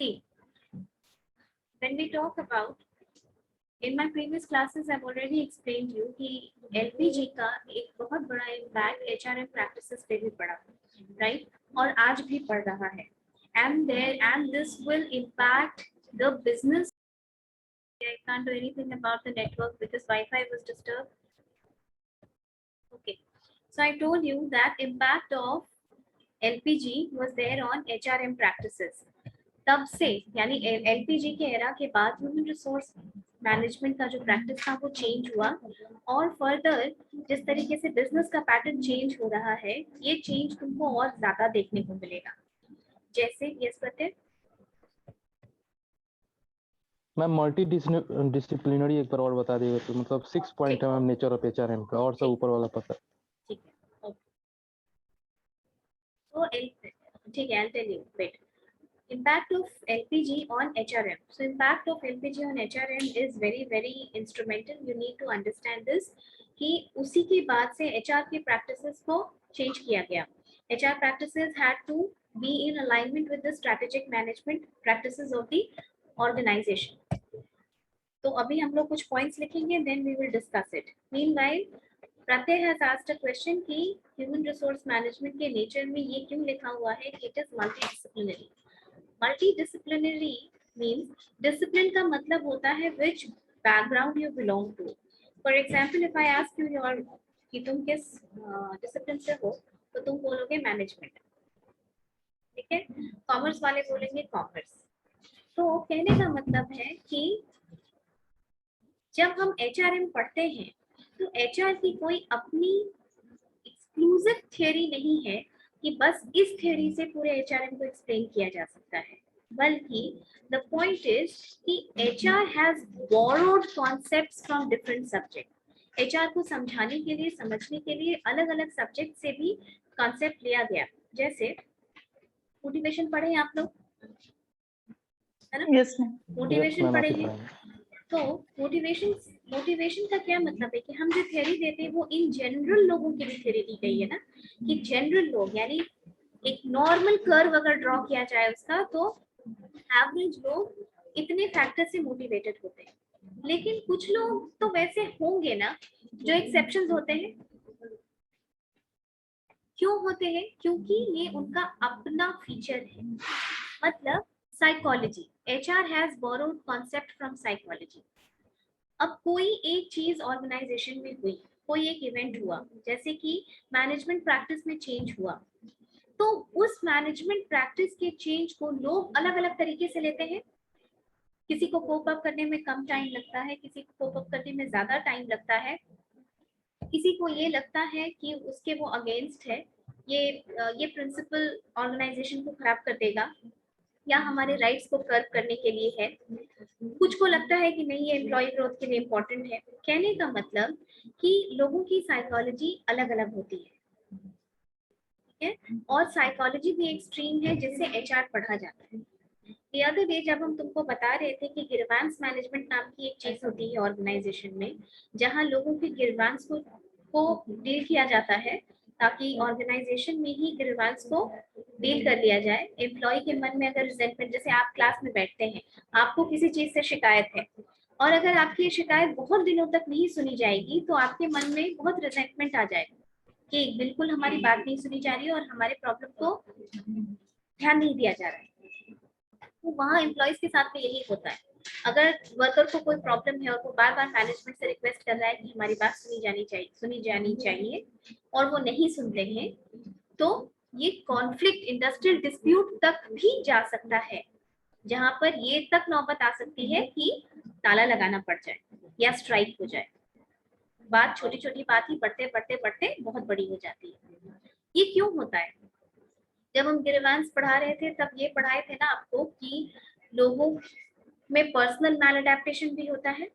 See, when we talk about, in my previous classes I've already explained you कि LPG का एक बहुत बड़ा impact HRM practices पे भी पड़ा, right? और आज भी पड़ रहा है, and this will impact the business. I can't do anything about the network because Wi-Fi was disturbed. Okay, so I told you that impact of LPG was there on HRM practices. तब से यानी LPG के era के बाद human resource management का जो practice था वो चेंज हुआ, और फर्दर जिस तरीके से बिजनेस का पैटर्न चेंज हो रहा है, ये चेंज तुमको और ज्यादा देखने को मिलेगा। जैसे यस बते मैम मल्टी डिसिप्लिनरी एक बार और बता दीजिए, तो मतलब 6 पॉइंट है मैम नेचर ऑफ एचआरएम का, और सब ऊपर वाला पता। ठीक है, तो ठीक है, I'll tell you. Wait. Impact of LPG on HRM. So impact of LPG on HRM is very instrumental. You need to understand this कि उसी के बाद से HR की practices को change किया गया. HR practices had to be in alignment with the strategic management practices of the organization. तो अभी हम लोग कुछ points लिखेंगे, then we will discuss it. Meanwhile, Pratyay has asked a question कि human resource management के nature में ये क्यों लिखा हुआ है कि it is multidisciplinary. Multidisciplinary means discipline का मतलब होता है which background you belong to. For example, if I ask you your कि तुम किस discipline से हो, तो तुम बोलोगे management, ठीक है? Commerce वाले बोलेंगे commerce. तो कहने का मतलब है कि जब हम HRM पढ़ते हैं, तो HR की कोई अपनी एक्सक्लूसिव थियरी नहीं है कि बस इस थियरी से पूरे HRM को एक्सप्लेन किया जा सकता है, बल्कि the point is कि HR has borrowed concepts from different subjects. HR को समझाने के लिए, समझने के लिए अलग अलग सब्जेक्ट से भी कॉन्सेप्ट लिया गया। जैसे मोटिवेशन पढ़े आप लोग, है ना? Yes ma'am. मोटिवेशन पढ़ेंगे, तो मोटिवेशन का क्या मतलब है कि हम जो थ्योरी देते हैं वो इन जनरल लोगों की भी थ्योरी दी गई है ना, कि जनरल लोग यानी एक नॉर्मल कर्व अगर ड्रॉ किया जाए उसका, तो एवरेज लोग इतने फैक्टर से मोटिवेटेड होते हैं। लेकिन कुछ लोग तो वैसे होंगे ना जो एक्सेप्शंस होते हैं। क्यों होते हैं? क्योंकि ये उनका अपना फीचर है। मतलब psychology, HR has borrowed concept from psychology. अब कोई एक चीज ऑर्गेनाइजेशन में हुई, कोई एक इवेंट हुआ, जैसे कि मैनेजमेंट प्रैक्टिस में चेंज हुआ, तो उस मैनेजमेंट प्रैक्टिस के चेंज को लोग अलग अलग तरीके से लेते हैं। किसी को कोप अप करने में कम टाइम लगता है, किसी को कोप अप करने में ज्यादा टाइम लगता है, किसी को ये लगता है कि उसके वो अगेंस्ट है, ये प्रिंसिपल ऑर्गेनाइजेशन को खराब कर देगा या हमारे राइट्स को कर्व करने के लिए है। कुछ को लगता है कि नहीं, ये एम्प्लॉय ग्रोथ के लिए इम्पोर्टेंट है। कहने का मतलब कि लोगों की साइकोलॉजी अलग अलग होती है, ठीक है? और साइकोलॉजी भी एक स्ट्रीम है जिससे HR पढ़ा जाता है। The other day जब हम तुमको बता रहे थे कि ग्रीवेंस मैनेजमेंट नाम की एक चीज होती है ऑर्गेनाइजेशन में, जहां लोगों के ग्रीवेंस को डील किया जाता है ताकि ऑर्गेनाइजेशन में ही ग्रीवेंस को डील कर लिया जाए। एम्प्लॉय के मन में अगर रिजेंटमेंट, जैसे आप क्लास में बैठते हैं, आपको किसी चीज से शिकायत है, और अगर आपकी ये शिकायत बहुत दिनों तक नहीं सुनी जाएगी तो आपके मन में बहुत रिजेंटमेंट आ जाएगा कि बिल्कुल हमारी बात नहीं सुनी जा रही है और हमारे प्रॉब्लम को ध्यान नहीं दिया जा रहा है। तो वहाँ एम्प्लॉयज के साथ में यही होता है। अगर वर्कर को कोई प्रॉब्लम है और वो बार बार मैनेजमेंट से रिक्वेस्ट कर रहा है कि हमारी बात सुनी जानी चाहिए और वो नहीं सुनते हैं, तो ये कॉन्फ्लिक्ट, इंडस्ट्रियल डिस्प्यूट तक भी जा सकता है, जहां पर ये तक नौबत आ सकती है कि ताला लगाना पड़ जाए या स्ट्राइक हो जाए। बात छोटी छोटी बात ही बढ़ते बहुत बड़ी हो जाती है। ये क्यों होता है? जब हम ग्रीवेंस पढ़ा रहे थे तब ये पढ़ाए थे ना आपको कि लोगों में पर्सनल मैल अडेप्टेशन भी होता है।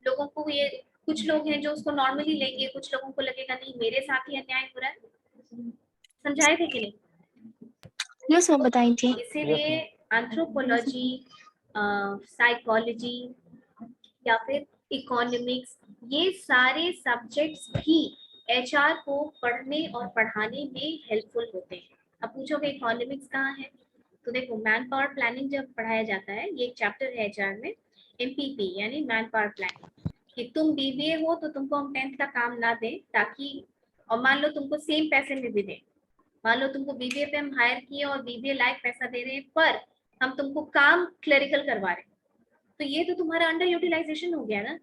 लोगों को ये, कुछ लोग हैं जो उसको नॉर्मली लेंगे, कुछ लोगों को लगेगा नहीं मेरे साथ ही अन्याय हो रहा है। समझाए थे कि नहीं? यस मैम, बताई थी। इसीलिए एंथ्रोपोलॉजी, साइकोलॉजी या फिर इकोनॉमिक्स, ये सारे सब्जेक्ट्स भी HR को पढ़ने और पढ़ाने में हेल्पफुल होते हैं। अब पूछोगे इकोनॉमिक्स कहाँ है? तो देखो मैन पावर प्लानिंग जब पढ़ाया जाता है, ये एक चैप्टर है एचआर में, एमपीपी यानी मैन पावर प्लानिंग, कि तुम बीबीए हो तो तुमको हम 10th का काम ना दें, ताकि और मान लो तुमको सेम पैसे में भी दें, मान लो तुमको बीबीए पे हम हायर किए और बीबीए लायक पैसा दे रहे हैं, पर हम तुमको काम क्लरिकल करवा रहे हैं, तो ये तो तुम्हारा अंडर यूटिलाइजेशन हो गया ना,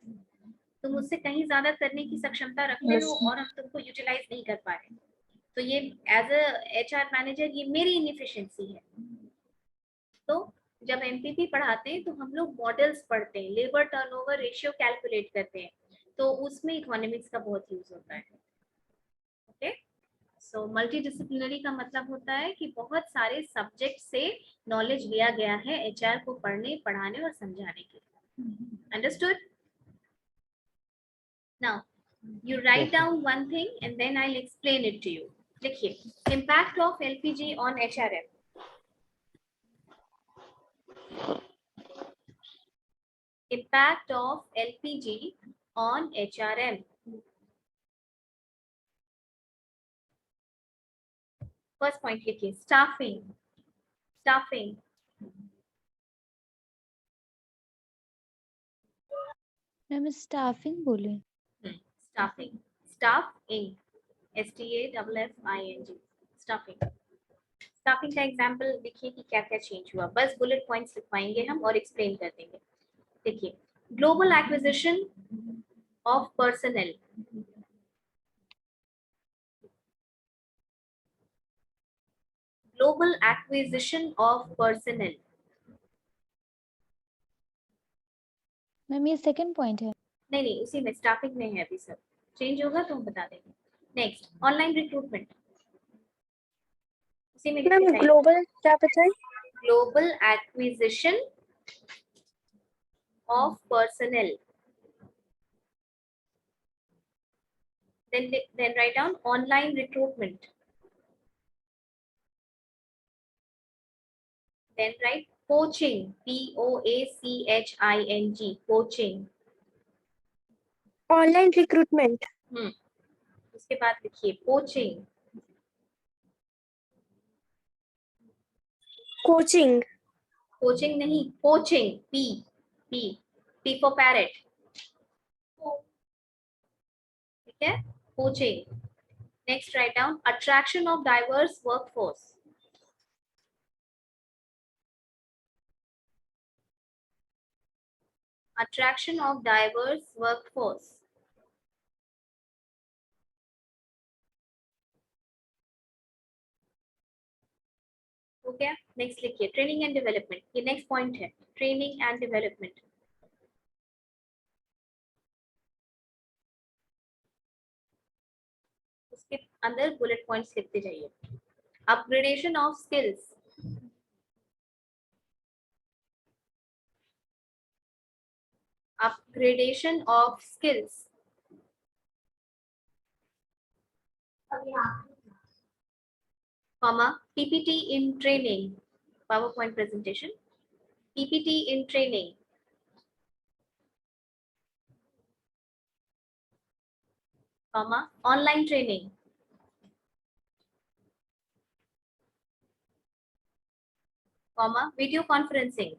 तुम उससे कहीं ज्यादा करने की सक्षमता रखते हो और हम तुमको यूटिलाइज नहीं कर पा रहे, तो ये एज अ एचआर मैनेजर ये मेरी इनएफिशिएंसी है। तो जब एमपीपी पढ़ाते हैं तो हम लोग मॉडल्स पढ़ते हैं, लेबर टर्नओवर रेशियो कैलकुलेट करते हैं, तो उसमें इकोनॉमिक्स का बहुत यूज होता है। ओके, सो मल्टी डिसिप्लिनरी का मतलब होता है कि बहुत सारे सब्जेक्ट से नॉलेज लिया गया है एचआर को पढ़ने, पढ़ाने और समझाने के लिए। Understood? Now you write down one thing and then I'll explain it to you. देखिए, impact of LPG on HRM. Impact of LPG on HRM. First point लिखिए, staffing. Staffing. मैम स्टाफिंग बोले। Staffing. Staffing. STAFFING. Staffing. Staffing का example देखिए कि क्या क्या change हुआ, बस बुलेट पॉइंट्स लिखवाएंगे हम और एक्सप्लेन कर देंगे। देखिए, global acquisition of personal, global acquisition of personal. Ma'am ये सेकंड पॉइंट है। नहीं नहीं, उसी में स्टाफिंग में है, अभी सब चेंज होगा तो हम बता देंगे। नेक्स्ट, ऑनलाइन रिक्रूटमेंट, उसी में मैम ग्लोबल क्या बताएं? Global acquisition of personal, then write down online recruitment, then write poaching, POACHING, poaching। Online recruitment. उसके बाद लिखिए पोचिंग, कोचिंग। कोचिंग नहीं, poaching, P P P for parrot, ठीक है, poaching. Next write down attraction of diverse workforce, attraction of diverse workforce, हो गया। Next लिखिए training and development, ये नेक्स्ट पॉइंट है, ट्रेनिंग एंड डेवलपमेंट। उसके अंदर बुलेट पॉइंट्स लिखते जाइए। Upgradation of skills, upgradation of skills, comma PPT in training, PowerPoint presentation, PPT in training, comma online training, comma video conferencing,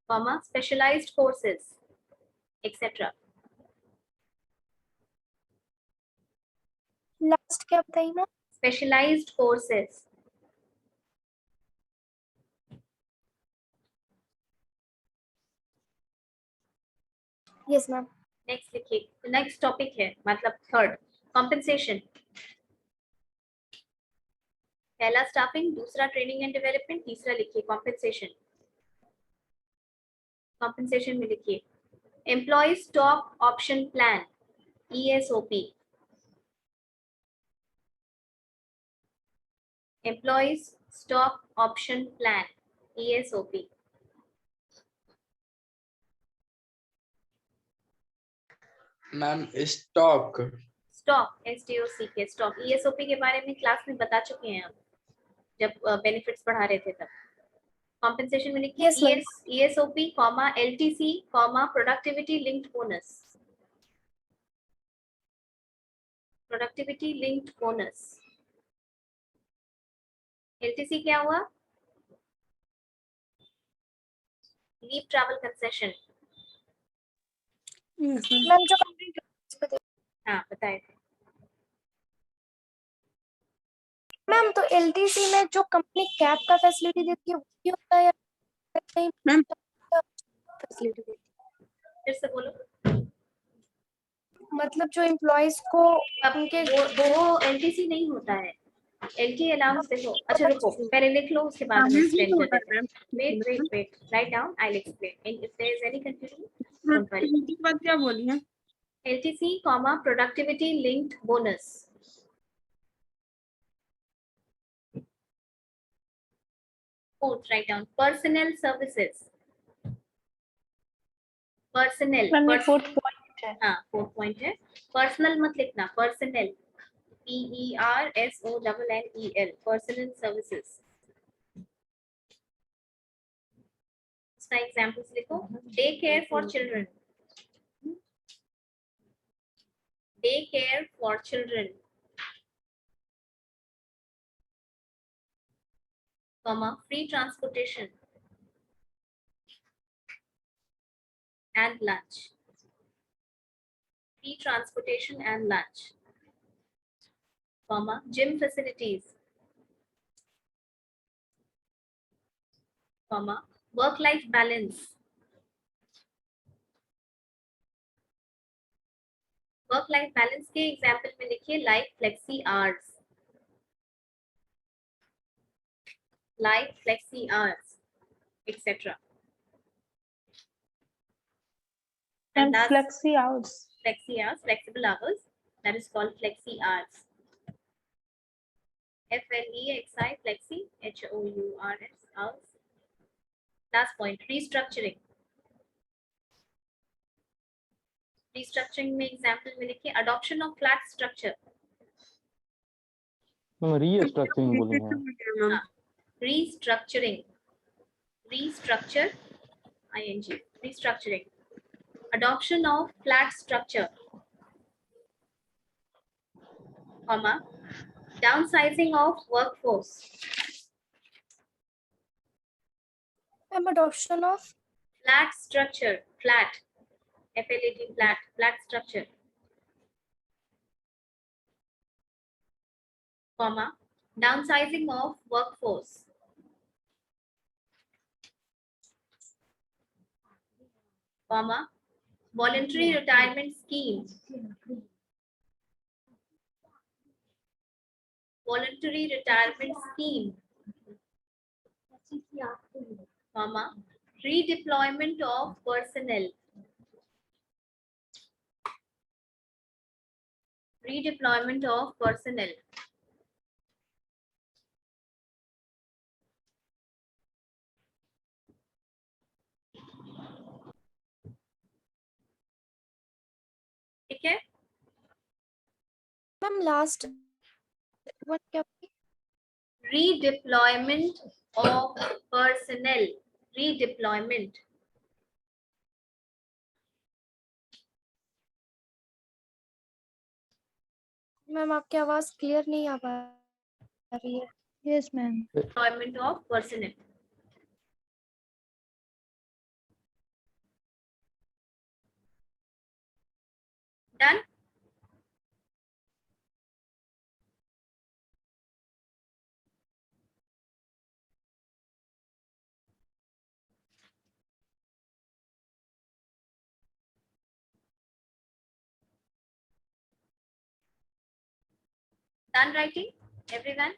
comma specialized courses, etc. Last क्या बताइए ना? Specialized courses. Yes ma'am. Next लिखिए, next topic है मतलब third, compensation. पहला staffing, दूसरा training and development, तीसरा लिखिए कंपनसेशन। कंपनसेशन में लिखिए employ stock option plan, ESOP, employees stock option plan, ESOP। Ma'am stock, stock STOC के स्टॉक, ESOP के बारे में क्लास में बता चुके हैं हम जब बेनिफिट्स पढ़ा रहे थे तब। कॉम्पेंसेशन में लिखिए Yes, ma'am. ESOP, LTC, productivity linked bonus, productivity linked bonus. LTC क्या हुआ? Leave travel concession. मैम जो कंपनी हाँ बताए थे। मैम तो एलटीसी में जो कंपनी कैब का फैसिलिटी देती है वही होता है या कहीं मैम फैसिलिटी देती फिर से बोलो। है? मतलब जो एम्प्लॉयज को अब उनके वो LTC नहीं होता है। LT अलाउंस देखो। अच्छा रुको, पहले लिख लो, उसके बाद हम हमें भी एक्सप्लेन तो कर होता देते है हैं। Ma'am. Wait, write down, I will explain if there is any confusion, don't worry. Productivity के बाद क्या बोली है? LTC, productivity linked bonus. Fourth, write down personnel services. Personnel. Ma'am ये फोर्थ पॉइंट है। हाँ, फोर्थ पॉइंट है। पर्सनल मत लिखना, पर्सनल, PERSONNEL, पर्सनल सर्विसेज। इसका एग्जांपल्स लिखो। Day care for children, day care for children, comma, free transportation and lunch, free transportation and lunch, comma, gym facilities, comma, work life balance, work life balance के example में लिखिए like flexi hours, like flexi hours, etc. Ma'am And last, flexi hours. flexi hours, flexible hours, that is called flexi hours. FLEXI, flexi, HOURS, hours. Last point, restructuring. Restructuring में example में लिखिए adoption of flat structure. Ma'am restructuring बोले हैं। Ma'am Restructuring, restructure, ing, restructuring. Adoption of flat structure, comma, downsizing of workforce, ma'am adoption of flat structure, flat, FLAT, flat, flat structure, comma, downsizing of workforce, comma, voluntary retirement scheme, voluntary retirement scheme, comma, redeployment of personnel, redeployment of personnel, ठीक है? Ma'am last one क्या Redeployment of personnel, redeployment, ma'am आपकी आवाज clear नहीं आ पा रही है। Yes, ma'am. deployment of personnel. Done? Done writing, everyone?